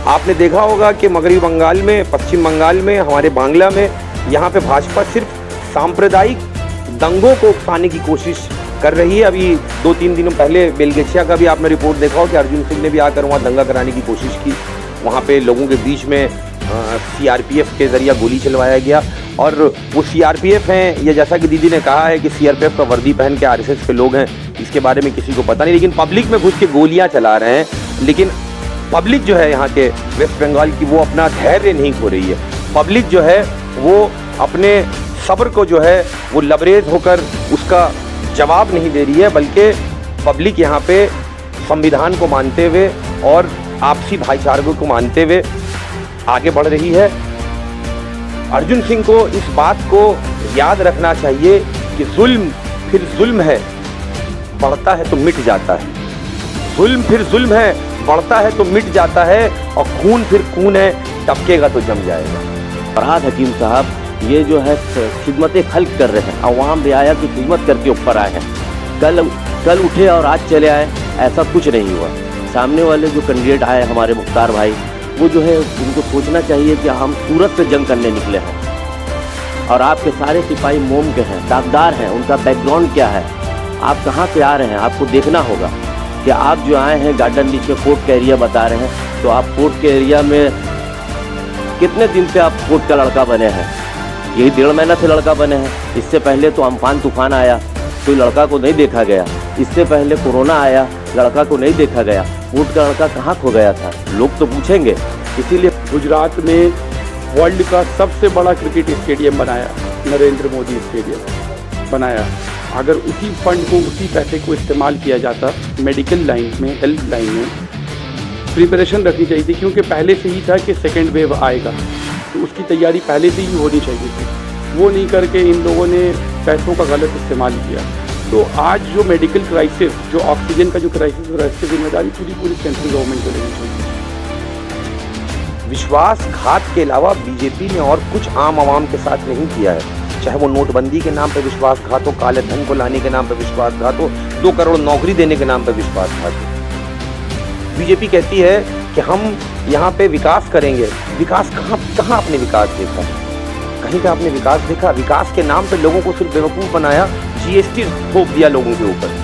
आपने देखा होगा कि मगरबी बंगाल में, पश्चिम बंगाल में, हमारे बांग्ला में, यहाँ पे भाजपा सिर्फ सांप्रदायिक दंगों को उकसाने की कोशिश कर रही है। अभी 2-3 दिनों पहले बेलगेछिया का भी आपने रिपोर्ट देखा हो कि अर्जुन सिंह ने भी आकर वहाँ दंगा कराने की कोशिश की। वहाँ पे लोगों के बीच में सीआरपीएफ के जरिए गोली चलवाया गया। और वो सीआरपीएफ हैं, ये जैसा कि दीदी ने कहा है कि सीआरपीएफ का वर्दी पहन के आरएसएस के लोग हैं, इसके बारे में किसी को पता नहीं, लेकिन पब्लिक में घुस के गोलियाँ चला रहे हैं। लेकिन पब्लिक जो है यहाँ के वेस्ट बंगाल की, वो अपना धैर्य नहीं खो रही है। पब्लिक जो है वो अपने सब्र को जो है वो लबरेज होकर उसका जवाब नहीं दे रही है, बल्कि पब्लिक यहाँ पे संविधान को मानते हुए और आपसी भाईचारे को मानते हुए आगे बढ़ रही है। अर्जुन सिंह को इस बात को याद रखना चाहिए कि जुल्म फिर जुल्म है, बढ़ता है तो मिट जाता है। जुल्म फिर जुल्म है, बढ़ता है तो मिट जाता है, और खून फिर खून है, टपकेगा तो जम जाएगा। फरहाद हकीम साहब ये जो है खिदमत खल्क कर रहे हैं, अवाम रियाया की खिदमत करके ऊपर आए हैं। कल उठे और आज चले आए, ऐसा कुछ नहीं हुआ। सामने वाले जो कैंडिडेट आए हमारे मुख्तार भाई, वो जो है उनको सोचना चाहिए कि हम सूरत से जंग करने निकले हैं और आपके सारे सिपाही मोम के हैं, दागदार हैं, उनका बैकग्राउंड क्या है, आप कहाँ से आ रहे हैं, आपको देखना होगा। कि आप जो आए हैं गार्डन रीच के कोर्ट का एरिया बता रहे हैं, तो आप कोर्ट के एरिया में कितने दिन से आप कोर्ट का लड़का बने हैं? यही 1.5 महीना से लड़का बने हैं। इससे पहले तो अम्फान तूफान आया, कोई लड़का को नहीं देखा गया। इससे पहले कोरोना आया, लड़का को नहीं देखा गया। कोर्ट का लड़का कहाँ खो गया था, लोग तो पूछेंगे। इसीलिए गुजरात में वर्ल्ड का सबसे बड़ा क्रिकेट स्टेडियम बनाया, नरेंद्र मोदी स्टेडियम बनाया। अगर उसी फंड को, उसी पैसे को इस्तेमाल किया जाता मेडिकल लाइन में, हेल्थ लाइन में, प्रिपरेशन रखनी चाहिए थी, क्योंकि पहले से ही था कि सेकेंड वेव आएगा, तो उसकी तैयारी पहले से ही होनी चाहिए थी। वो नहीं करके इन लोगों ने पैसों का गलत इस्तेमाल किया। तो आज जो मेडिकल क्राइसिस, जो ऑक्सीजन का जो क्राइसिस हो रहा है, इसकी जिम्मेदारी पूरी सेंट्रल गवर्नमेंट को लेनी चाहिए। विश्वासघात के अलावा बीजेपी ने और कुछ आम आवाम के साथ नहीं किया है, चाहे वो नोटबंदी के नाम पे विश्वासघात हो, काले धन को लाने के नाम पे विश्वासघात हो, 2 करोड़ नौकरी देने के नाम पे विश्वासघात हो। बीजेपी कहती है कि हम यहाँ पे विकास करेंगे। विकास कहाँ आपने विकास देखा? कहीं पे आपने विकास देखा? विकास के नाम पे लोगों को सिर्फ बेवकूफ़ बनाया, जीएसटी थोप दिया लोगों के ऊपर।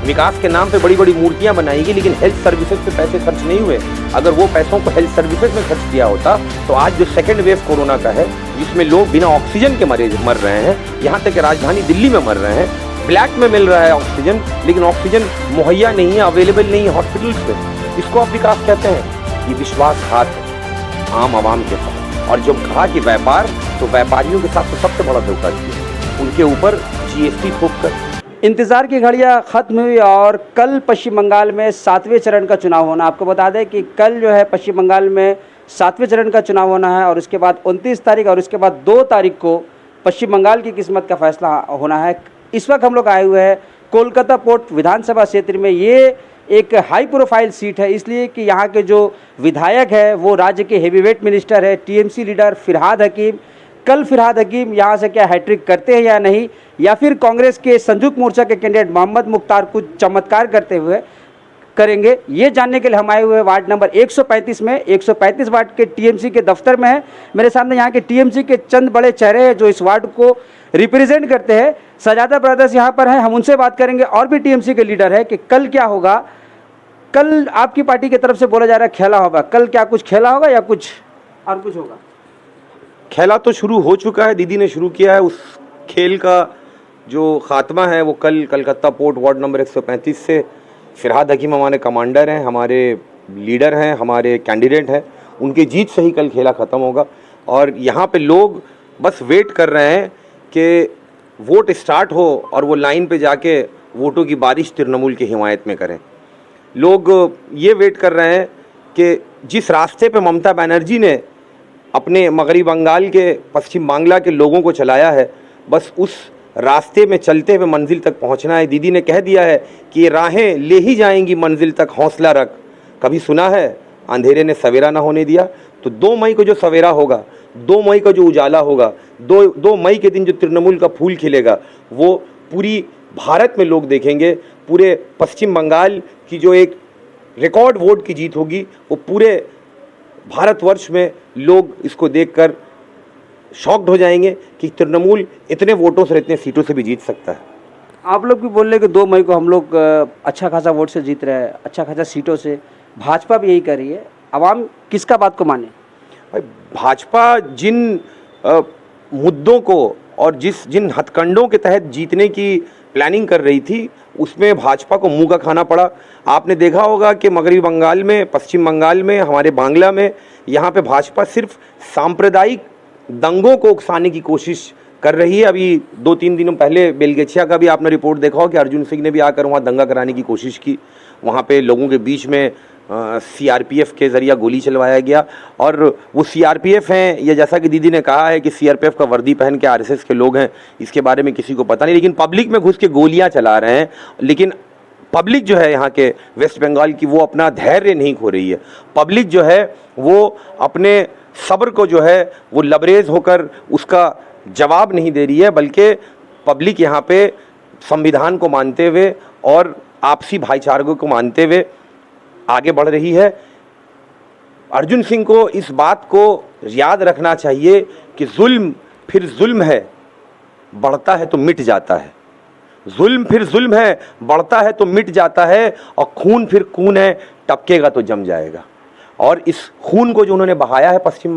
विकास के नाम पे बड़ी बड़ी मूर्तियां बनाई गई, लेकिन हेल्थ सर्विसेज पे पैसे खर्च नहीं हुए। अगर वो पैसों को हेल्थ सर्विसेज में खर्च किया होता तो आज जो सेकेंड वेव कोरोना का है, जिसमें लोग बिना ऑक्सीजन के मर रहे हैं, यहाँ तक कि राजधानी दिल्ली में मर रहे हैं, ब्लैक में मिल रहा है ऑक्सीजन, लेकिन ऑक्सीजन मुहैया नहीं है, अवेलेबल नहीं है हॉस्पिटल्स पे। इसको आप विकास कहते हैं? ये विश्वासघात है आम आवाम के साथ। और जब कहा कि व्यापार, तो व्यापारियों के साथ तो सबसे बड़ा धोखा किया, उनके ऊपर जीएसटी थोप कर। इंतज़ार की घड़ियां ख़त्म हुई और कल पश्चिम बंगाल में 7वें चरण का चुनाव होना। आपको बता दें कि कल जो है पश्चिम बंगाल में 7वें चरण का चुनाव होना है, और उसके बाद 29 तारीख और उसके बाद 2 तारीख को पश्चिम बंगाल की किस्मत का फैसला होना है। इस वक्त हम लोग आए हुए हैं कोलकाता पोर्ट विधानसभा क्षेत्र में। ये एक हाई प्रोफाइल सीट है, इसलिए कि यहाँ के जो विधायक है वो राज्य के हेवीवेट मिनिस्टर है, टीएमसी लीडर फिरहाद हकीम। कल फिरहाद हकीम यहाँ से क्या हैट्रिक करते हैं या नहीं, या फिर कांग्रेस के संयुक्त मोर्चा के कैंडिडेट मोहम्मद मुख्तार कुछ चमत्कार करते हुए करेंगे, ये जानने के लिए हम आए हुए वार्ड नंबर 135 में। 135 वार्ड के टीएमसी के दफ्तर में है। मेरे सामने यहाँ के टीएमसी के चंद बड़े चेहरे हैं जो इस वार्ड को रिप्रेजेंट करते हैं। सजादा ब्रदर्स यहाँ पर हैं, हम उनसे बात करेंगे। और भी टीएमसी के लीडर है कि कल क्या होगा। कल आपकी पार्टी की तरफ से बोला जा रहा है खेला होगा, कल क्या कुछ खेला होगा या कुछ और कुछ होगा? खेला तो शुरू हो चुका है, दीदी ने शुरू किया है। उस खेल का जो खात्मा है वो कल कलकत्ता पोर्ट वार्ड नंबर 135 से फिरहाद हकीम हमारे कमांडर हैं, हमारे लीडर हैं, हमारे कैंडिडेट हैं, उनके जीत से ही कल खेला ख़त्म होगा। और यहाँ पे लोग बस वेट कर रहे हैं कि वोट स्टार्ट हो और वो लाइन पे जाके वोटों की बारिश तृणमूल की हिमायत में करें। लोग ये वेट कर रहे हैं कि जिस रास्ते पे ममता बनर्जी ने अपने मगरबी बंगाल के, पश्चिम बांग्ला के लोगों को चलाया है, बस उस रास्ते में चलते हुए मंजिल तक पहुंचना है। दीदी ने कह दिया है कि ये राहें ले ही जाएंगी मंजिल तक, हौसला रख। कभी सुना है अंधेरे ने सवेरा ना होने दिया? तो 2 मई को जो सवेरा होगा, 2 मई को जो उजाला होगा, 2 मई के दिन जो तृणमूल का फूल खिलेगा, वो पूरी भारत में लोग देखेंगे। पूरे पश्चिम बंगाल की जो एक रिकॉर्ड वोट की जीत होगी, वो पूरे भारतवर्ष में लोग इसको देखकर शॉक्ड हो जाएंगे कि तृणमूल इतने वोटों से, इतने सीटों से भी जीत सकता है। आप लोग भी बोल रहे हैं कि 2 मई को हम लोग अच्छा खासा वोट से जीत रहे हैं, अच्छा खासा सीटों से। भाजपा भी यही कर रही है, आवाम किसका बात को माने? भाई, भाजपा जिन मुद्दों को और जिन हथकंडों के तहत जीतने की प्लानिंग कर रही थी, उसमें भाजपा को मुंह का खाना पड़ा। आपने देखा होगा कि मगरबी बंगाल में, पश्चिम बंगाल में, हमारे बांग्ला में, यहाँ पे भाजपा सिर्फ सांप्रदायिक दंगों को उकसाने की कोशिश कर रही है। अभी 2-3 दिनों पहले बेलगेछिया का भी आपने रिपोर्ट देखा हो कि अर्जुन सिंह ने भी आकर वहाँ दंगा कराने की कोशिश की। वहाँ पे लोगों के बीच में सीआरपीएफ के ज़रिए गोली चलवाया गया। और वो सीआरपीएफ हैं, या जैसा कि दीदी ने कहा है कि सीआरपीएफ का वर्दी पहन के आरएसएस के लोग हैं, इसके बारे में किसी को पता नहीं, लेकिन पब्लिक में घुस के गोलियां चला रहे हैं। लेकिन पब्लिक जो है यहाँ के वेस्ट बंगाल की, वो अपना धैर्य नहीं खो रही है। पब्लिक जो है वो अपने सब्र को जो है वो लबरेज होकर उसका जवाब नहीं दे रही है, बल्कि पब्लिक यहाँ पे संविधान को मानते हुए और आपसी भाईचारे को मानते हुए आगे बढ़ रही है। अर्जुन सिंह को इस बात को याद रखना चाहिए कि जुल्म फिर जुल्म है, बढ़ता है तो मिट जाता है। जुल्म फिर जुल्म है, बढ़ता है तो मिट जाता है, और खून फिर खून है, टपकेगा तो जम जाएगा। और इस खून को जो उन्होंने बहाया है पश्चिम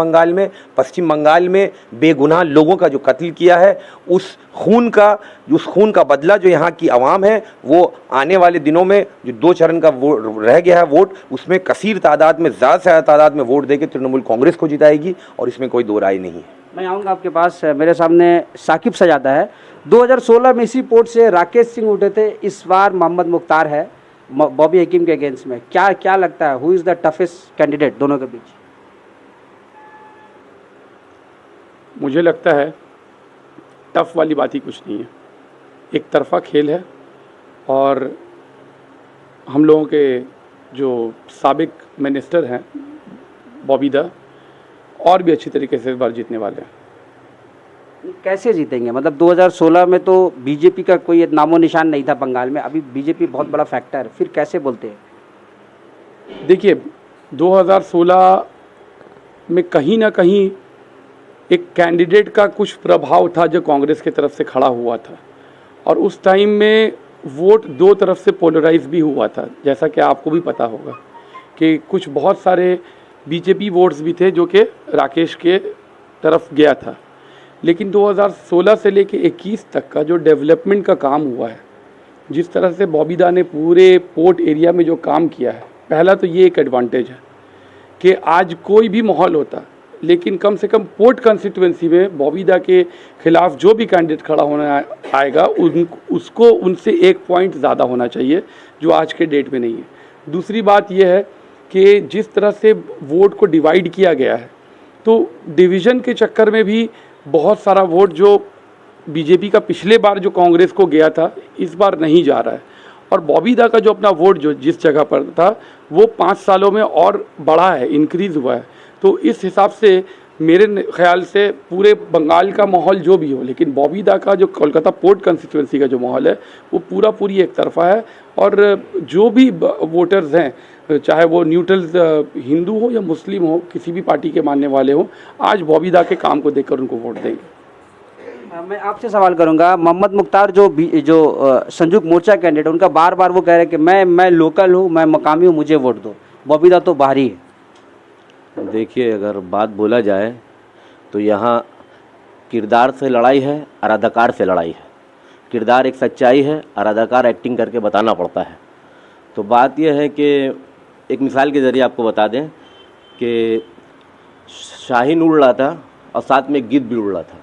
बंगाल में बेगुनाह लोगों का जो कत्ल किया है, उस खून का बदला जो यहाँ की आवाम है, वो आने वाले दिनों में जो 2 चरण का वोट रह गया है वोट, उसमें कसीर तादाद में, ज़्यादा से ज़्यादा तादाद में वोट देकर तृणमूल कांग्रेस को जिताएगी, और इसमें कोई दो राय नहीं है। मैं आऊँगा आपके पास। मेरे सामने साकिब सजादा है। 2016 में इसी पोर्ट से राकेश सिंह उठे थे, इस बार मोहम्मद मुख्तार है बॉबी हकीम के अगेंस्ट में। क्या लगता है, who is the toughest candidate दोनों के बीच? मुझे लगता है टफ वाली बात ही कुछ नहीं है, एक तरफा खेल है। और हम लोगों के जो साबिक मिनिस्टर हैं बॉबी दा, और भी अच्छी तरीके से इस बार जीतने वाले हैं। कैसे जीतेंगे? मतलब 2016 में तो बीजेपी का कोई नामो निशान नहीं था बंगाल में, अभी बीजेपी बहुत बड़ा फैक्टर है, फिर कैसे बोलते हैं? देखिए, 2016 में कहीं ना कहीं एक कैंडिडेट का कुछ प्रभाव था जो कांग्रेस की तरफ से खड़ा हुआ था, और उस टाइम में वोट 2 तरफ से पोलराइज भी हुआ था। जैसा कि आपको भी पता होगा कि कुछ बहुत सारे बीजेपी वोट्स भी थे जो कि राकेश के तरफ गया था। लेकिन 2016 से लेके 21 तक का जो डेवलपमेंट का काम हुआ है, जिस तरह से बॉबी दा ने पूरे पोर्ट एरिया में जो काम किया है, पहला तो ये एक एडवांटेज है कि आज कोई भी माहौल होता, लेकिन कम से कम पोर्ट कंस्टिट्यूएंसी में बॉबी दा के खिलाफ जो भी कैंडिडेट खड़ा होना आएगा उसको उनसे 1 पॉइंट ज़्यादा होना चाहिए, जो आज के डेट में नहीं है। दूसरी बात यह है कि जिस तरह से वोट को डिवाइड किया गया है, तो डिवीज़न के चक्कर में भी बहुत सारा वोट जो बीजेपी का पिछले बार जो कांग्रेस को गया था, इस बार नहीं जा रहा है। और बॉबी दा का जो अपना वोट जो जिस जगह पर था, वो 5 सालों में और बढ़ा है, इंक्रीज़ हुआ है। तो इस हिसाब से मेरे ख्याल से पूरे बंगाल का माहौल जो भी हो, लेकिन बॉबी दा का जो कोलकाता पोर्ट कंस्टिट्यूएंसी का जो माहौल है, वो पूरी एक तरफा है। और जो भी वोटर्स हैं, चाहे वो न्यूट्रल हिंदू हो या मुस्लिम हो, किसी भी पार्टी के मानने वाले हो, आज बॉबी दा के काम को देखकर उनको वोट देंगे। मैं आपसे सवाल करूंगा, मोहम्मद मुख्तार जो संयुक्त मोर्चा कैंडिडेट, उनका बार बार वो कह रहे हैं कि मैं लोकल हूँ, मैं मकामी हूँ, मुझे वोट दो। बॉबी दा तो बाहरी है। देखिए, अगर बात बोला जाए तो यहाँ किरदार से लड़ाई है और अदाकार से लड़ाई है। किरदार एक सच्चाई है और अदाकार एक्टिंग करके बताना पड़ता है। तो बात यह है कि एक मिसाल के ज़रिए आपको बता दें कि शाहीन उड़ रहा था और साथ में गिद्ध भी उड़ रहा था,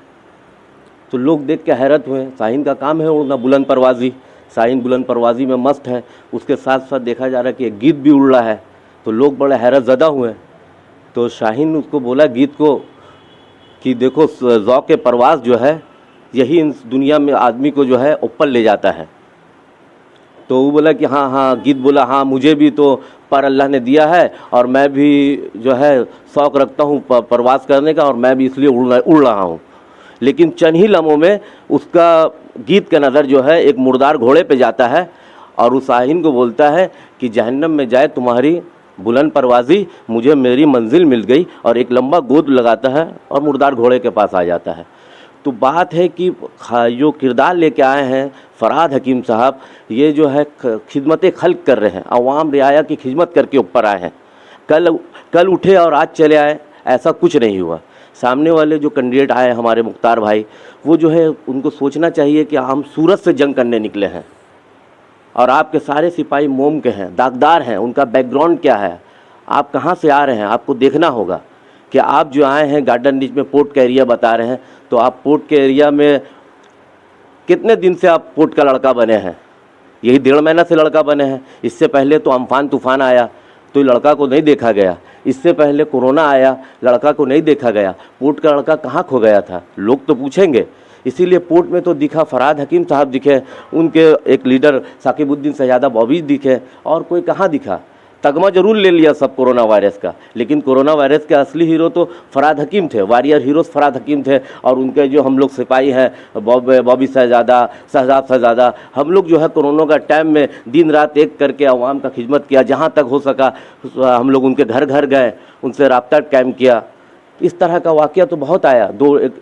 तो लोग देख के हैरत हुए। शाहीन का काम है उड़ना, बुलंद परवाज़ी, शाहीन बुलंद परवाज़ी में मस्त है, उसके साथ साथ देखा जा रहा है कि एक गिद्ध भी उड़ रहा है, तो लोग बड़े हैरत ज़दा हुए। तो शाहीन उसको बोला गिद्ध को कि देखो, ज़ौक़ परवाज़ जो है यही इस दुनिया में आदमी को जो है ऊपर ले जाता है। तो वो बोला कि हाँ, गिद्ध बोला हाँ, मुझे भी तो पर अल्लाह ने दिया है और मैं भी जो है शौक़ रखता हूँ परवाज़ करने का, और मैं भी इसलिए उड़ रहा हूँ। लेकिन चंद ही लम्हों में उसका गिद्ध का नज़र जो है एक मुर्दार घोड़े पे जाता है और उस शाहीन को बोलता है कि जहन्नम में जाए तुम्हारी बुलंद परवाज़ी, मुझे मेरी मंजिल मिल गई, और एक लंबा गोद लगाता है और मुर्दार घोड़े के पास आ जाता है। तो बात है कि जो किरदार लेके आए हैं फरहाद हकीम साहब, ये जो है खिदमत खल्क कर रहे हैं, अवाम रियाया की खिदमत करके ऊपर आए हैं। कल उठे और आज चले आए, ऐसा कुछ नहीं हुआ। सामने वाले जो कैंडिडेट आए हमारे मुख्तार भाई, वो जो है उनको सोचना चाहिए कि हम सूरत से जंग करने निकले हैं और आपके सारे सिपाही मोम के हैं, दागदार हैं, उनका बैकग्राउंड क्या है, आप कहाँ से आ रहे हैं, आपको देखना होगा कि आप जो आए हैं गार्डन रिच में पोर्ट का एरिया बता रहे हैं, तो आप पोर्ट के एरिया में कितने दिन से आप पोर्ट का लड़का बने हैं? यही 1.5 महीना से लड़का बने हैं। इससे पहले तो अम्फान तूफान आया तो लड़का को नहीं देखा गया, इससे पहले कोरोना आया, लड़का को नहीं देखा गया। पोर्ट का लड़का कहाँ खो गया था, लोग तो पूछेंगे। इसीलिए पोर्ट में तो दिखा फरहाद हकीम साहब दिखे, उनके एक लीडर साकिबुद्दीन शहजादा बॉबी दिखे, और कोई कहाँ दिखा। तगमा जरूर ले लिया सब कोरोना वायरस का, लेकिन कोरोना वायरस के असली हीरो तो फरहाद हकीम थे, वॉरियर हीरोज फरहाद हकीम थे। और उनके जो हम लोग सिपाही हैं बॉबी शहजादा, शहजादा, हम लोग जो है कोरोना का टाइम में दिन रात एक करके आवाम का खिदमत किया, जहाँ तक हो सका हम लोग उनके घर घर गए, उनसे रब्ता कायम किया। इस तरह का वाक़या तो बहुत आया।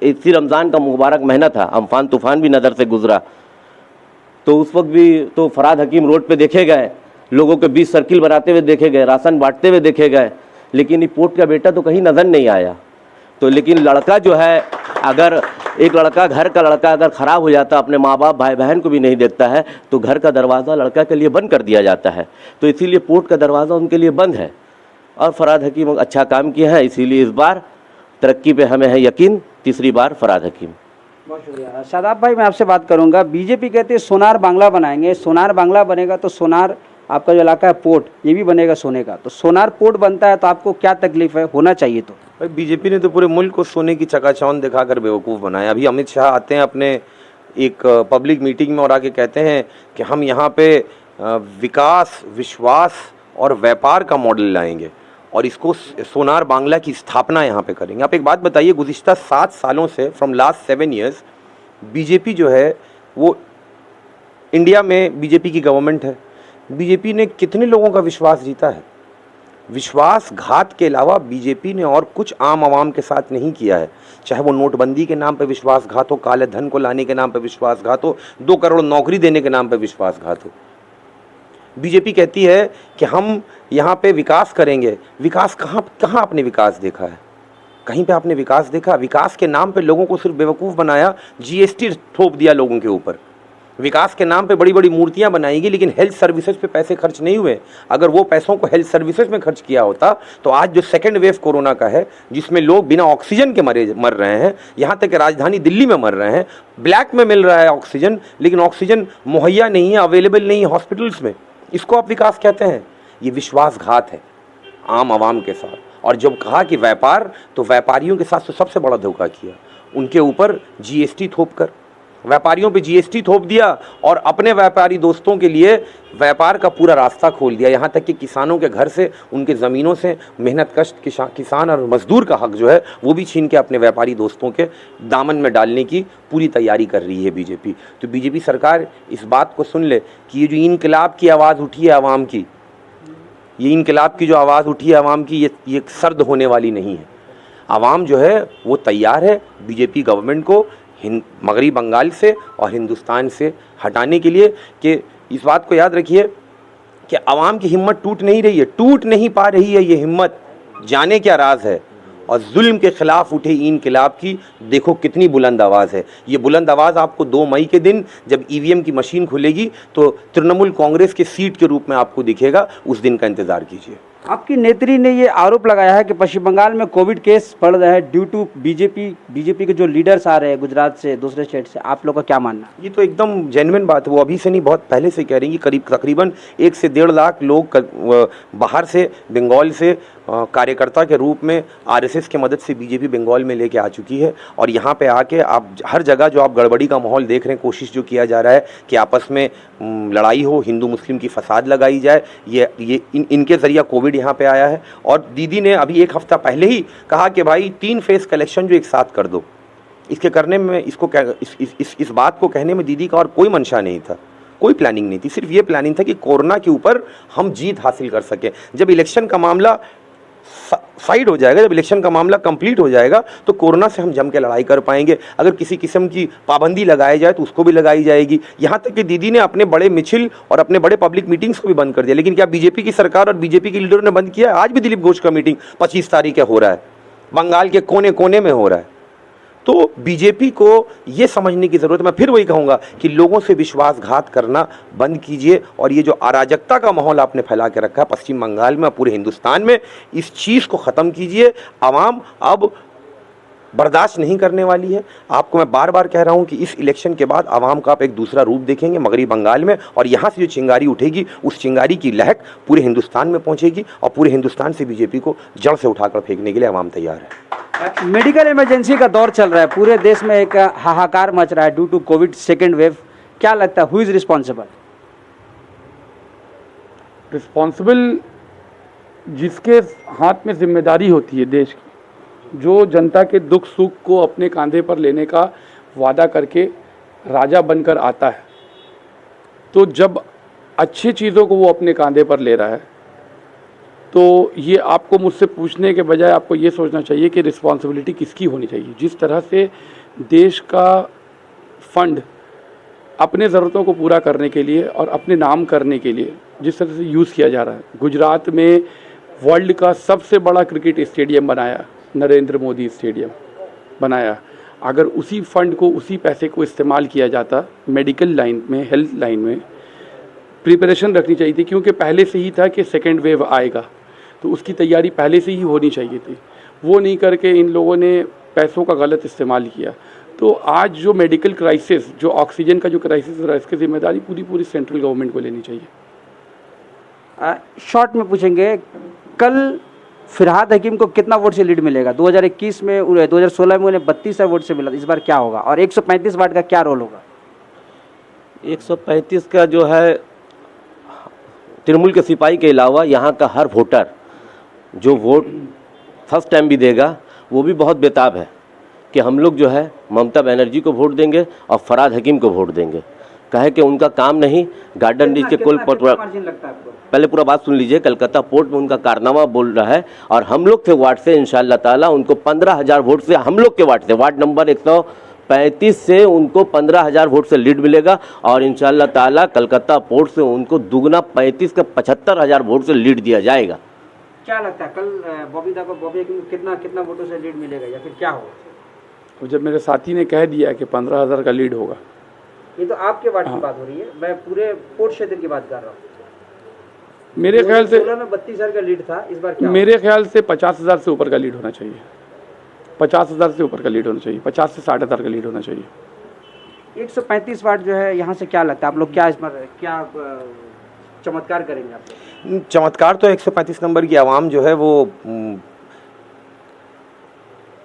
इसी रमज़ान का मुबारक महीना था, अम्फान तूफान भी नज़र से गुजरा, तो उस वक्त भी तो फरहाद हकीम रोड पे देखे गए, लोगों के बीच सर्किल बनाते हुए देखे गए, राशन बांटते हुए देखे गए, लेकिन ये पोर्ट का बेटा तो कहीं नज़र नहीं आया। तो लेकिन लड़का जो है, अगर एक लड़का, घर का लड़का अगर ख़राब हो जाता, अपने माँ बाप भाई बहन को भी नहीं देखता है, तो घर का दरवाज़ा लड़का के लिए बंद कर दिया जाता है। तो इसीलिए पोर्ट का दरवाज़ा उनके लिए बंद है, और फरहाद हकीम अच्छा काम किया है, इसीलिए इस बार तरक्की पे हमें है यकीन। तीसरी बार फरहाद हकीम। बहुत शुक्रिया। शादाब भाई, मैं आपसे बात करूंगा। बीजेपी कहती है सोनार बांग्ला बनाएंगे, सोनार बांग्ला बनेगा तो सोनार आपका जो इलाका है पोर्ट, ये भी बनेगा सोने का। तो सोनार पोर्ट बनता है तो आपको क्या तकलीफ है, होना चाहिए तो? भाई बीजेपी ने तो पूरे मुल्क को सोने की चकाचौंध दिखाकर बेवकूफ़ बनाया। अभी अमित शाह आते हैं अपने एक पब्लिक मीटिंग में और आके कहते हैं कि हम यहाँ पे विकास, विश्वास और व्यापार का मॉडल लाएंगे और इसको सोनार बांग्ला की स्थापना यहाँ पे करेंगे। आप एक बात बताइए, गुज़िश्ता 7 सालों से, फ्रॉम लास्ट 7 ईयर्स, बीजेपी जो है वो इंडिया में बीजेपी की गवर्नमेंट है। बीजेपी ने कितने लोगों का विश्वास जीता है? विश्वासघात के अलावा बीजेपी ने और कुछ आम आवाम के साथ नहीं किया है। चाहे वो नोटबंदी के नाम पे विश्वासघात हो, काले धन को लाने के नाम पे विश्वासघात हो, 2 करोड़ नौकरी देने के नाम पे विश्वासघात हो। बीजेपी कहती है कि हम यहाँ पे विकास करेंगे। विकास कहाँ आपने विकास देखा है? कहीं पे आपने विकास देखा? विकास के नाम पे लोगों को सिर्फ बेवकूफ़ बनाया, जीएसटी थोप दिया लोगों के ऊपर। विकास के नाम पे बड़ी बड़ी मूर्तियां बनाएंगी, लेकिन हेल्थ सर्विसेज पे पैसे खर्च नहीं हुए। अगर वो पैसों को हेल्थ सर्विसेज में खर्च किया होता तो आज जो सेकंड वेव कोरोना का है, जिसमें लोग बिना ऑक्सीजन के मर रहे हैं, यहाँ तक कि राजधानी दिल्ली में मर रहे हैं, ब्लैक में मिल रहा है ऑक्सीजन, लेकिन ऑक्सीजन मुहैया नहीं है, अवेलेबल नहीं है हॉस्पिटल्स में, इसको आप विकास कहते हैं? ये विश्वासघात है आम आवाम के साथ। और जब कहा कि व्यापार, तो व्यापारियों के साथ तो सबसे बड़ा धोखा किया, उनके ऊपर जीएसटी थोप कर, व्यापारियों पे जीएसटी थोप दिया और अपने व्यापारी दोस्तों के लिए व्यापार का पूरा रास्ता खोल दिया। यहाँ तक कि किसानों के घर से, उनके ज़मीनों से मेहनत कश किसान और मजदूर का हक जो है वो भी छीन के अपने व्यापारी दोस्तों के दामन में डालने की पूरी तैयारी कर रही है बीजेपी। तो बीजेपी सरकार इस बात को सुन ले कि ये जो इनकलाब की आवाज़ उठी है आवाम की, ये इनकलाब की जो आवाज़ उठी है आवाम की, ये सर्द होने वाली नहीं है। आवाम जो है वो तैयार है बीजेपी गवर्नमेंट को मगरबी बंगाल से और हिंदुस्तान से हटाने के लिए। कि इस बात को याद रखिए कि आवाम की हिम्मत टूट नहीं रही है, टूट नहीं पा रही है ये हिम्मत, जाने क्या राज है। और जुल्म के खिलाफ उठे इनकलाब की देखो कितनी बुलंद आवाज़ है। ये बुलंद आवाज़ आपको 2 मई के दिन जब ईवीएम की मशीन खुलेगी तो तृणमूल कांग्रेस के सीट के रूप में आपको दिखेगा, उस दिन का इंतज़ार कीजिए। आपकी नेत्री ने ये आरोप लगाया है कि पश्चिम बंगाल में कोविड केस बढ़ रहा है ड्यू टू बीजेपी के जो लीडर्स आ रहे हैं गुजरात से, दूसरे स्टेट से। आप लोग का क्या मानना? ये तो एकदम जेन्युइन बात है, वो अभी से नहीं, बहुत पहले से कह रही हैं कि तकरीबन 1 से 1.5 लाख लोग बाहर से, बंगाल से कार्यकर्ता के रूप में आरएसएस की मदद से बीजेपी बंगाल में लेके आ चुकी है। और यहाँ पे आके आप हर जगह जो आप गड़बड़ी का माहौल देख रहे हैं, कोशिश जो किया जा रहा है कि आपस में लड़ाई हो, हिंदू मुस्लिम की फसाद लगाई जाए, ये इनके ज़रिए कोविड यहाँ पे आया है। और दीदी ने अभी 1 हफ्ता पहले ही कहा कि भाई 3 फेज़ कलेक्शन जो एक साथ कर दो। इसके करने में, इस बात को कहने में दीदी का और कोई मंशा नहीं था। कोई प्लानिंग नहीं थी, सिर्फ ये प्लानिंग था कि कोरोना के ऊपर हम जीत हासिल कर सकें। जब इलेक्शन का मामला साइड हो जाएगा, जब इलेक्शन का मामला कंप्लीट हो जाएगा, तो कोरोना से हम जम के लड़ाई कर पाएंगे। अगर किसी किस्म की पाबंदी लगाई जाए तो उसको भी लगाई जाएगी। यहाँ तक कि दीदी ने अपने बड़े मिছিল और अपने बड़े पब्लिक मीटिंग्स को भी बंद कर दिया। लेकिन क्या बीजेपी की सरकार और बीजेपी के लीडरों ने बंद किया? आज भी दिलीप घोष का मीटिंग 25 तारीख हो रहा है, बंगाल के कोने कोने में हो रहा है। तो बीजेपी को ये समझने की ज़रूरत है, मैं फिर वही कहूँगा कि लोगों से विश्वासघात करना बंद कीजिए। और ये जो अराजकता का माहौल आपने फैला के रखा है पश्चिम बंगाल में, पूरे हिंदुस्तान में, इस चीज़ को ख़त्म कीजिए। आवाम अब बर्दाश्त नहीं करने वाली है। आपको मैं बार बार कह रहा हूँ कि इस इलेक्शन के बाद आवाम का आप एक दूसरा रूप देखेंगे मगरबी बंगाल में, और यहाँ से जो चिंगारी उठेगी उस चिंगारी की लहक पूरे हिंदुस्तान में पहुँचेगी, और पूरे हिंदुस्तान से बीजेपी को जड़ से उठाकर फेंकने के लिए आवाम तैयार है। मेडिकल इमरजेंसी का दौर चल रहा है, पूरे देश में एक हाहाकार मच रहा है due to Covid second wave. क्या लगता है, हु इज रिस्पॉन्सिबल? रिस्पॉन्सिबल जिसके हाथ में जिम्मेदारी होती है देश की, जो जनता के दुख सुख को अपने कंधे पर लेने का वादा करके राजा बनकर आता है, तो जब अच्छी चीज़ों को वो अपने कंधे पर ले रहा है, तो ये आपको मुझसे पूछने के बजाय आपको ये सोचना चाहिए कि रिस्पॉन्सिबिलिटी किसकी होनी चाहिए। जिस तरह से देश का फंड अपने ज़रूरतों को पूरा करने के लिए और अपने नाम करने के लिए जिस तरह से यूज़ किया जा रहा है, गुजरात में वर्ल्ड का सबसे बड़ा क्रिकेट स्टेडियम बनाया, नरेंद्र मोदी स्टेडियम बनाया। अगर उसी फंड को, उसी पैसे को इस्तेमाल किया जाता मेडिकल लाइन में, हेल्थ लाइन में, प्रिपरेशन रखनी चाहिए थी, क्योंकि पहले से ही था कि सेकेंड वेव आएगा, तो उसकी तैयारी पहले से ही होनी चाहिए थी। वो नहीं करके इन लोगों ने पैसों का गलत इस्तेमाल किया। तो आज जो मेडिकल क्राइसिस, जो ऑक्सीजन का जो क्राइसिस हो रहा है, इसकी जिम्मेदारी पूरी सेंट्रल गवर्नमेंट को लेनी चाहिए। शॉर्ट में पूछेंगे, कल फिरहाद हकीम को कितना वोट से लीड मिलेगा? 2021 में, 2016 में उन्हें 32 वोट से मिला, इस बार क्या होगा? और 135 वाट का क्या रोल होगा? 135 का जो है, तृणमूल के सिपाही के अलावा यहाँ का हर वोटर जो वोट फर्स्ट टाइम भी देगा, वो भी बहुत बेताब है कि हम लोग जो है ममता बनर्जी को वोट देंगे और फरहाद हकीम को वोट देंगे। कहे कि उनका काम नहीं, गार्डन रीच के कुल पहले पूरा बात सुन लीजिए। कलकत्ता पोर्ट में उनका कारनामा बोल रहा है, और हम लोग के वार्ड से इंशाअल्लाह ताला उनको 15,000 वोट से, हम लोग के वार्ड से, वार्ड नंबर 135 से उनको 15,000 वोट से लीड मिलेगा। और इंशाअल्लाह ताला कलकत्ता पोर्ट से उनको दुगना 35 का 75,000 वोट से लीड दिया जाएगा। क्या लगता है कल बॉबी हकीम को कितना वोटों से लीड मिलेगा, या फिर क्या होगा? तो जब मेरे साथी ने कह दिया कि 15,000 का लीड होगा, ये तो आपके वार्ड की बात हो रही है, मैं पूरे पोर्ट क्षेत्र की बात कर रहा हूँ। मेरे ख्याल से 2016 में 32,000 का लीड था, इस बार क्या? मेरे ख्याल से 50,000 से ऊपर का लीड होना चाहिए। 50,000 से ऊपर का लीड होना चाहिए, 50 से 60,000 का लीड होना चाहिए। 135 वाट जो है, यहाँ से क्या लगता है आप लोग, क्या इस पर क्या चमत्कार करेंगे आप? चमत्कार तो 135 नंबर की आवाम जो है वो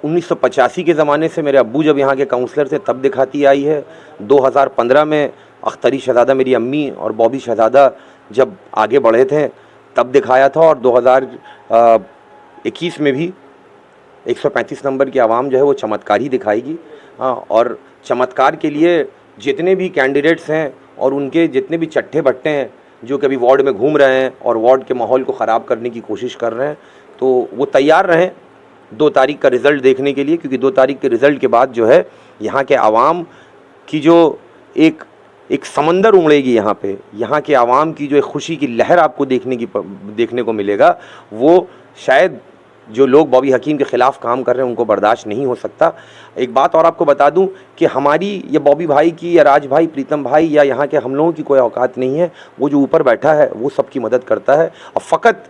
1985 के ज़माने से, मेरे अब्बू जब यहाँ के काउंसलर थे तब दिखाती आई है। 2015 में अख्तरी शहज़ादा, मेरी अम्मी और बॉबी शहज़ादा जब आगे बढ़े थे तब दिखाया था, और 2021 में भी 135 नंबर की आवाम जो है वो चमत्कार ही दिखाएगी। और चमत्कार के लिए जितने भी कैंडिडेट्स हैं और उनके जितने भी चट्टे बट्टे हैं जो कभी वार्ड में घूम रहे हैं और वार्ड के माहौल को ख़राब करने की कोशिश कर रहे हैं, तो वो तैयार रहें 2 तारीख का रिज़ल्ट देखने के लिए, क्योंकि 2 तारीख के रिज़ल्ट के बाद जो है यहाँ के आवाम की जो एक समंदर उमड़ेगी, यहाँ के आवाम की जो एक खुशी की लहर आपको देखने को मिलेगा, वो शायद जो लोग बॉबी हकीम के ख़िलाफ़ काम कर रहे हैं उनको बर्दाश्त नहीं हो सकता। एक बात और आपको बता दूं कि हमारी या बॉबी भाई की या राज भाई, प्रीतम भाई या यहाँ के हम लोगों की कोई औकात नहीं है। वो जो ऊपर बैठा है वो सबकी मदद करता है, और फ़कत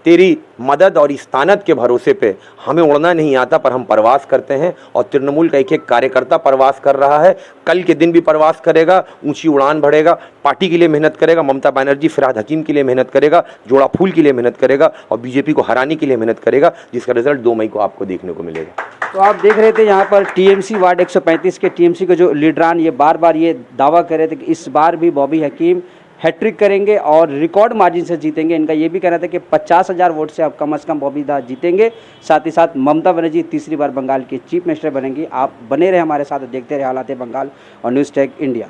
तेरी मदद और इस तानत के भरोसे पे हमें उड़ना नहीं आता, पर हम परवास करते हैं। और तृणमूल का एक कार्यकर्ता परवास कर रहा है, कल के दिन भी परवास करेगा, ऊंची उड़ान भरेगा, पार्टी के लिए मेहनत करेगा, ममता बनर्जी फरहाद हकीम के लिए मेहनत करेगा, जोड़ा फूल के लिए मेहनत करेगा, और बीजेपी को हराने के लिए मेहनत करेगा, जिसका रिजल्ट 2 मई को आपको देखने को मिलेगा। तो आप देख रहे थे यहाँ पर टीएमसी वार्ड 135 के टीएमसी के जो लीडरान ये बार बार ये दावा कर रहे थे कि इस बार भी बॉबी हकीम हैट्रिक करेंगे और रिकॉर्ड मार्जिन से जीतेंगे। इनका ये भी कहना था कि 50,000 वोट से अब कम से कम बॉबी दा जीतेंगे। साथ ही साथ ममता बनर्जी तीसरी बार बंगाल के चीफ मिनिस्टर बनेंगी। आप बने रहे हमारे साथ, देखते रहे हालात बंगाल और न्यूज़ टेक इंडिया।